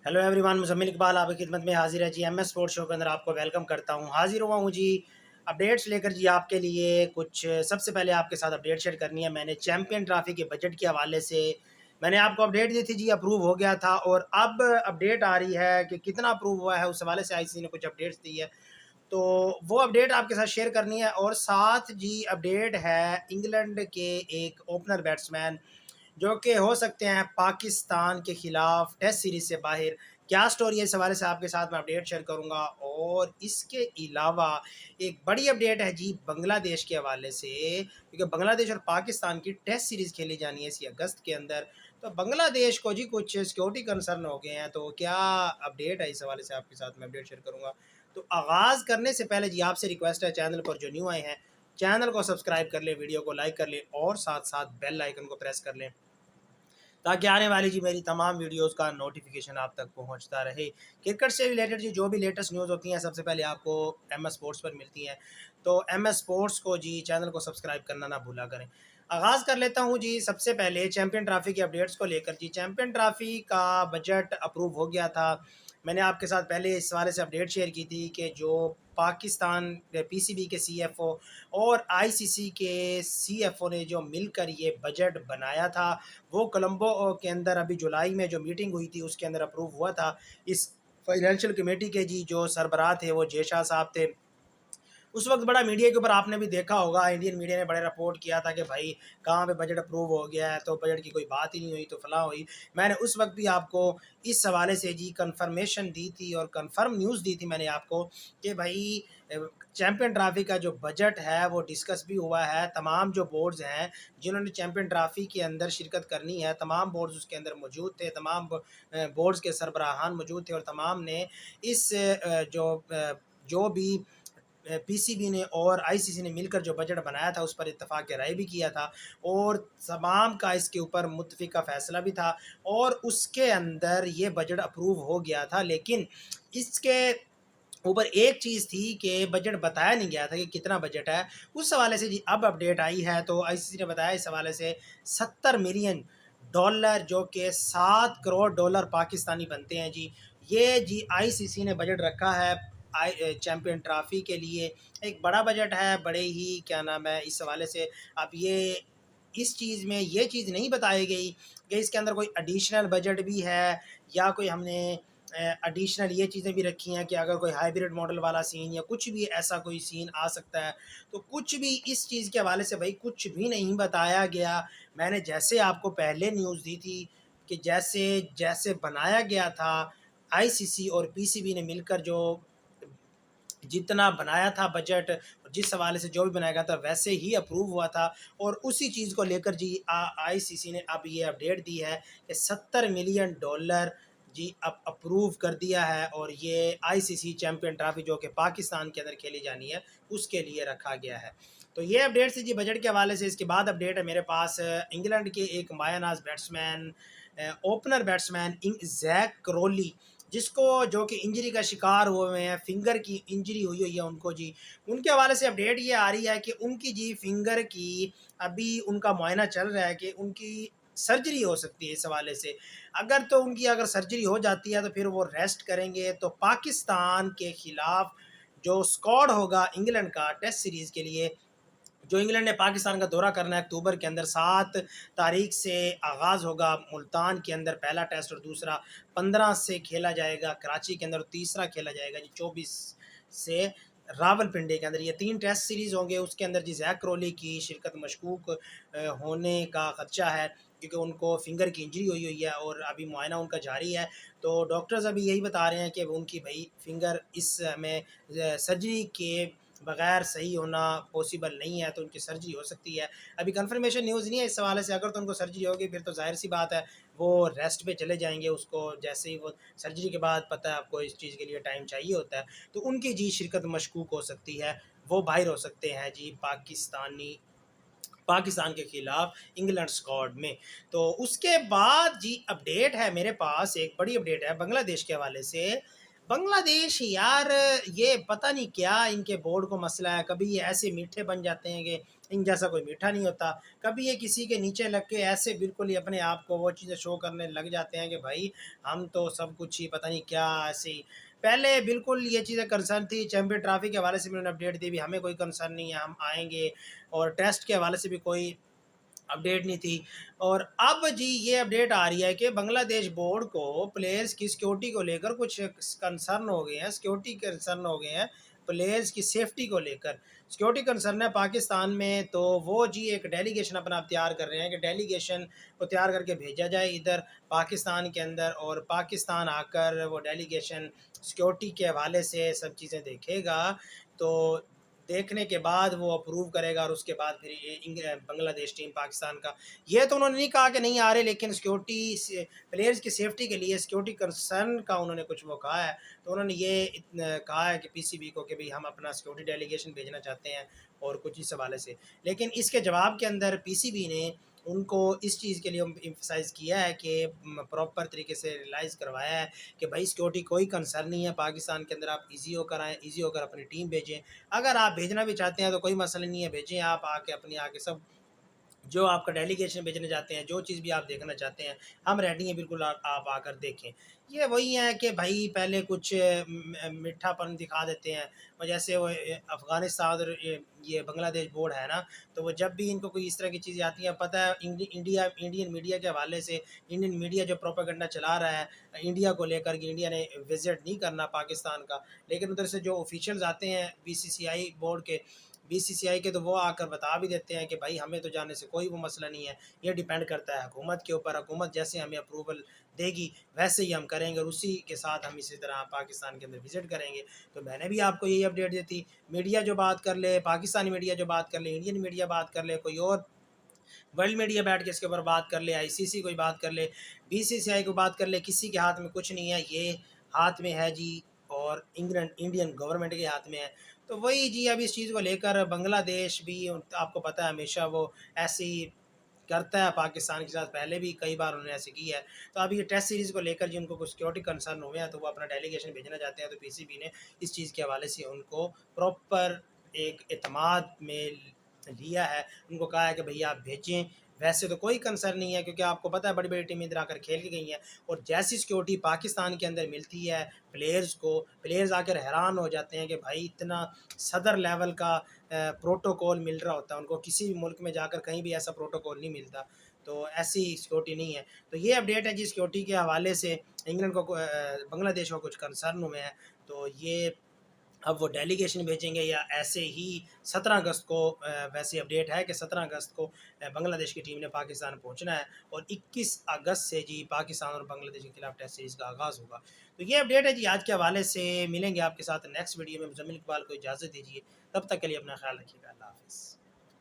Hello everyone, Muzammil Iqbal आपकी खिदमत में हाजिर है जी। एमएस स्पोर्ट्स शो के अंदर आपको वेलकम करता हूँ। हाजिर हुआ हूँ जी अपडेट्स लेकर जी आपके लिए। कुछ सबसे पहले आपके साथ अपडेट शेयर करनी है। मैंने चैंपियन ट्रॉफी के बजट के हवाले से मैंने आपको अपडेट दी थी जी, अप्रूव हो गया था और अब अपडेट आ रही है कि कितना अप्रूव हुआ है। उस हवाले से आईसीसी ने कुछ अपडेट्स दी है, तो वो अपडेट आपके साथ शेयर करनी है। और साथ जी अपडेट है इंग्लैंड के एक ओपनर बैट्समैन जो कि हो सकते हैं पाकिस्तान के खिलाफ टेस्ट सीरीज से बाहर। क्या स्टोरी है, इस हवाले से आपके साथ मैं अपडेट शेयर करूंगा। और इसके अलावा एक बड़ी अपडेट है जी बांग्लादेश के हवाले से, क्योंकि बांग्लादेश और पाकिस्तान की टेस्ट सीरीज खेली जानी है इसी अगस्त के अंदर। तो बांग्लादेश को जी कुछ सिक्योरिटी कंसर्न हो गए हैं, तो क्या अपडेट है इस हवाले से आपके साथ मैं अपडेट शेयर करूंगा। तो आगाज़ करने से पहले जी आपसे रिक्वेस्ट है, चैनल पर जो न्यू आए हैं चैनल को सब्सक्राइब कर लें, वीडियो को लाइक कर लें और साथ साथ बेल आइकन को प्रेस कर लें ताकि आने वाली जी मेरी तमाम वीडियोस का नोटिफिकेशन आप तक पहुंचता रहे। क्रिकेट से रिलेटेड जी जो भी लेटेस्ट न्यूज़ होती हैं सबसे पहले आपको एमएस स्पोर्ट्स पर मिलती हैं। तो एमएस स्पोर्ट्स को जी चैनल को सब्सक्राइब करना ना भूला करें। आगाज़ कर लेता हूं जी सबसे पहले चैंपियन ट्रॉफी की अपडेट्स को लेकर। जी चैंपियन ट्रॉफी का बजट अप्रूव हो गया था। मैंने आपके साथ पहले इस बारे से अपडेट शेयर की थी कि जो पाकिस्तान पीसीबी के सीएफओ और आईसीसी के सीएफओ ने जो मिलकर ये बजट बनाया था, वो कोलंबो के अंदर अभी जुलाई में जो मीटिंग हुई थी उसके अंदर अप्रूव हुआ था। इस फाइनेंशियल कमेटी के जी जो सरबराह थे वो जय शाह साहब थे। उस वक्त बड़ा मीडिया के ऊपर आपने भी देखा होगा, इंडियन मीडिया ने बड़े रिपोर्ट किया था कि भाई कहाँ पे बजट अप्रूव हो गया है, तो बजट की कोई बात ही नहीं हुई, तो फलां हुई। मैंने उस वक्त भी आपको इस हवाले से जी कंफर्मेशन दी थी और कंफर्म न्यूज़ दी थी मैंने आपको कि भाई चैंपियन ट्रॉफी का जो बजट है वो डिस्कस भी हुआ है। तमाम जो बोर्ड्स हैं जिन्होंने चैंपियन ट्रॉफी के अंदर शिरकत करनी है, तमाम बोर्ड्स उसके अंदर मौजूद थे, तमाम बोर्ड्स के सरबराहान मौजूद थे और तमाम ने इस जो भी पीसीबी ने और आईसीसी ने मिलकर जो बजट बनाया था उस पर इत्तेफाक राय भी किया था और तमाम का इसके ऊपर मुत्तफ़िक़ा फ़ैसला भी था और उसके अंदर ये बजट अप्रूव हो गया था। लेकिन इसके ऊपर एक चीज़ थी कि बजट बताया नहीं गया था कि कितना बजट है। उस हवाले से जी अब अपडेट आई है, तो आईसीसी ने बताया इस हवाले से 70 मिलियन डॉलर जो कि 7 करोड़ डॉलर पाकिस्तानी बनते हैं जी। ये जी आईसीसी ने बजट रखा है चैंपियन ट्रॉफी के लिए। एक बड़ा बजट है, बड़े ही क्या नाम है इस हवाले से। अब ये इस चीज़ में ये चीज़ नहीं बताई गई कि इसके अंदर कोई एडिशनल बजट भी है या कोई हमने एडिशनल ये चीज़ें भी रखी हैं कि अगर कोई हाइब्रिड मॉडल वाला सीन या कुछ भी ऐसा कोई सीन आ सकता है। तो कुछ भी इस चीज़ के हवाले से भाई कुछ भी नहीं बताया गया। मैंने जैसे आपको पहले न्यूज़ दी थी कि जैसे जैसे बनाया गया था, आईसीसी और पीसीबी ने मिलकर जो जितना बनाया था बजट, जिस हवाले से जो भी बनाया गया था वैसे ही अप्रूव हुआ था। और उसी चीज़ को लेकर जी आईसीसी ने अब ये अपडेट दी है कि 70 मिलियन डॉलर जी अब अप्रूव कर दिया है और ये आईसीसी चैंपियन ट्रॉफी जो कि पाकिस्तान के अंदर खेली जानी है उसके लिए रखा गया है। तो ये अपडेट थी जी बजट के हवाले से। इसके बाद अपडेट है मेरे पास इंग्लैंड के एक मायानाज batsman, opener batsman Zak Crawley, जिसको जो कि इंजरी का शिकार हुए हैं, फिंगर की इंजरी हुई हुई है उनको जी। उनके हवाले से अपडेट ये आ रही है कि उनकी जी फिंगर की अभी उनका मुआयना चल रहा है कि उनकी सर्जरी हो सकती है इस हवाले से। अगर तो उनकी अगर सर्जरी हो जाती है तो फिर वो रेस्ट करेंगे, तो पाकिस्तान के खिलाफ जो स्क्वाड होगा इंग्लैंड का टेस्ट सीरीज़ के लिए, जो इंग्लैंड ने पाकिस्तान का दौरा करना है अक्टूबर के अंदर, 7 तारीख से आगाज़ होगा मुल्तान के अंदर पहला टेस्ट और दूसरा 15 से खेला जाएगा कराची के अंदर और तीसरा खेला जाएगा जी 24 से रावलपिंडी के अंदर। ये 3 टेस्ट सीरीज़ होंगे। उसके अंदर जी जैक क्रोली की शिरकत मशकूक होने का खदशा है क्योंकि उनको फिंगर की इंजरी हुई हुई है और अभी मुआयना उनका जारी है। तो डॉक्टर्स अभी यही बता रहे हैं कि उनकी भाई फिंगर इस में सर्जरी के बगैर सही होना पॉसिबल नहीं है, तो उनकी सर्जरी हो सकती है। अभी कंफर्मेशन न्यूज़ नहीं है इस हवाले से। अगर तो उनको सर्जरी होगी फिर तो ज़ाहिर सी बात है वो रेस्ट पे चले जाएंगे। उसको जैसे ही वो सर्जरी के बाद, पता है आपको इस चीज़ के लिए टाइम चाहिए होता है, तो उनकी जी शिरकत मशकूक हो सकती है, वो बाहर हो सकते हैं जी पाकिस्तान के खिलाफ इंग्लैंड स्क्वाड में। तो उसके बाद जी अपडेट है मेरे पास, एक बड़ी अपडेट है बांग्लादेश के हवाले से। बांग्लादेश यार, ये पता नहीं क्या इनके बोर्ड को मसला है, कभी ये ऐसे मीठे बन जाते हैं कि इन जैसा कोई मीठा नहीं होता। कभी ये किसी के नीचे लग के ऐसे बिल्कुल ही अपने आप को वो चीज़ें शो करने लग जाते हैं कि भाई हम तो सब कुछ ही पता नहीं क्या ऐसे ही। पहले बिल्कुल ये चीज़ें कंसर्न थी, चैंपियन ट्रॉफी के हवाले से भी उन्होंने अपडेट दी, भी हमें कोई कंसर्न नहीं है, हम आएँगे, और टेस्ट के हवाले से भी कोई अपडेट नहीं थी। और अब जी ये अपडेट आ रही है कि बांग्लादेश बोर्ड को प्लेयर्स की सिक्योरिटी को लेकर कुछ कंसर्न हो गए हैं, सिक्योरिटी कंसर्न हो गए हैं, प्लेयर्स की सेफ्टी को लेकर सिक्योरिटी कंसर्न है पाकिस्तान में। तो वो जी एक डेलीगेशन अपना आप तैयार कर रहे हैं कि डेलीगेशन को तैयार करके भेजा जाए इधर पाकिस्तान के अंदर, और पाकिस्तान आकर वो डेलीगेशन सिक्योरिटी के हवाले से सब चीज़ें देखेगा। तो देखने के बाद वो अप्रूव करेगा, और उसके बाद फिर ये बांग्लादेश टीम पाकिस्तान का, ये तो उन्होंने नहीं कहा कि नहीं आ रहे, लेकिन सिक्योरिटी से प्लेयर्स की सेफ्टी के लिए सिक्योरिटी कंसर्न का उन्होंने कुछ वो कहा है। तो उन्होंने ये कहा है कि पीसीबी को कि भाई हम अपना सिक्योरिटी डेलीगेशन भेजना चाहते हैं, और कुछ इस हवाले से। लेकिन इसके जवाब के अंदर पीसीबी ने उनको इस चीज़ के लिए एम्फसाइज़ किया है कि प्रॉपर तरीके से रियलाइज़ करवाया है कि भाई सिक्योरिटी कोई कंसर्न नहीं है पाकिस्तान के अंदर, आप ईज़ी होकर आएँ, ईज़ी होकर अपनी टीम भेजें। अगर आप भेजना भी चाहते हैं तो कोई मसला नहीं है, भेजें आप आके अपनी आके सब जो आपका डेलीगेशन भेजने जाते हैं, जो चीज़ भी आप देखना चाहते हैं, हम रेडी हैं, बिल्कुल आप आकर देखें। ये वही है कि भाई पहले कुछ मीठापन दिखा देते हैं, और जैसे वो अफ़गानिस्तान और ये बांग्लादेश बोर्ड है ना, तो वो जब भी इनको कोई इस तरह की चीज़ें आती हैं, पता है इंडियन मीडिया के हवाले से, इंडियन मीडिया जो प्रोपेगेंडा चला रहा है इंडिया को लेकर कि इंडिया ने विज़िट नहीं करना पाकिस्तान का, लेकिन उधर से जो ऑफ़िशियल्स आते हैं बीसीसीआई बोर्ड के, बीसीसीआई के, तो वो आकर बता भी देते हैं कि भाई हमें तो जाने से कोई वो मसला नहीं है, ये डिपेंड करता है हुकूमत के ऊपर, हुकूमत जैसे हमें अप्रूवल देगी वैसे ही हम करेंगे, और उसी के साथ हम इसी तरह पाकिस्तान के अंदर विज़िट करेंगे। तो मैंने भी आपको यही अपडेट दी थी। मीडिया जो बात कर ले, पाकिस्तानी मीडिया जो बात कर ले, इंडियन मीडिया बात कर ले, कोई और वर्ल्ड मीडिया बैठ के इसके ऊपर बात कर ले, आईसीसी कोई बात कर ले, बीसीसीआई को बात कर ले, किसी के हाथ में कुछ नहीं है, ये हाथ में है जी, और इंग्लैंड इंडियन गवर्नमेंट के हाथ में है। तो वही जी अब इस चीज़ को लेकर बांग्लादेश भी, आपको पता है हमेशा वो ऐसे ही करता है पाकिस्तान के साथ, पहले भी कई बार उन्होंने ऐसे किया है। तो अभी ये टेस्ट सीरीज़ को लेकर जी उनको कुछ सिक्योरिटी कंसर्न हुए हैं, तो वो अपना डेलीगेशन भेजना चाहते हैं, तो पीसीबी ने इस चीज़ के हवाले से उनको प्रॉपर एक एतमाद में लिया है। उनको कहा है कि भैया आप भेजें, वैसे तो कोई कंसर्न नहीं है, क्योंकि आपको पता है बड़ी-बड़ी टीमें इधर आकर खेल के गई हैं, और जैसी सिक्योरिटी पाकिस्तान के अंदर मिलती है प्लेयर्स को, प्लेयर्स आकर हैरान हो जाते हैं कि भाई इतना सदर लेवल का प्रोटोकॉल मिल रहा होता है उनको, किसी भी मुल्क में जाकर कहीं भी ऐसा प्रोटोकॉल नहीं मिलता। तो ऐसी सिक्योरिटी नहीं है। तो ये अपडेट है जी सिक्योरिटी के हवाले से, इंग्लैंड को बांग्लादेश को कुछ कंसर्न हुए हैं, तो ये अब वो डेलीगेशन भेजेंगे या ऐसे ही 17 अगस्त को, वैसे अपडेट है कि 17 अगस्त को बांग्लादेश की टीम ने पाकिस्तान पहुंचना है, और 21 अगस्त से जी पाकिस्तान और बांग्लादेश के खिलाफ टेस्ट सीरीज़ का आगाज़ होगा। तो ये अपडेट है जी आज के हवाले से। मिलेंगे आपके साथ नेक्स्ट वीडियो में। मुज़म्मिल इकबाल को इजाज़त दीजिए, तब तक के लिए अपना ख्याल रखिएगा। अल्लाह हाफ़िज़।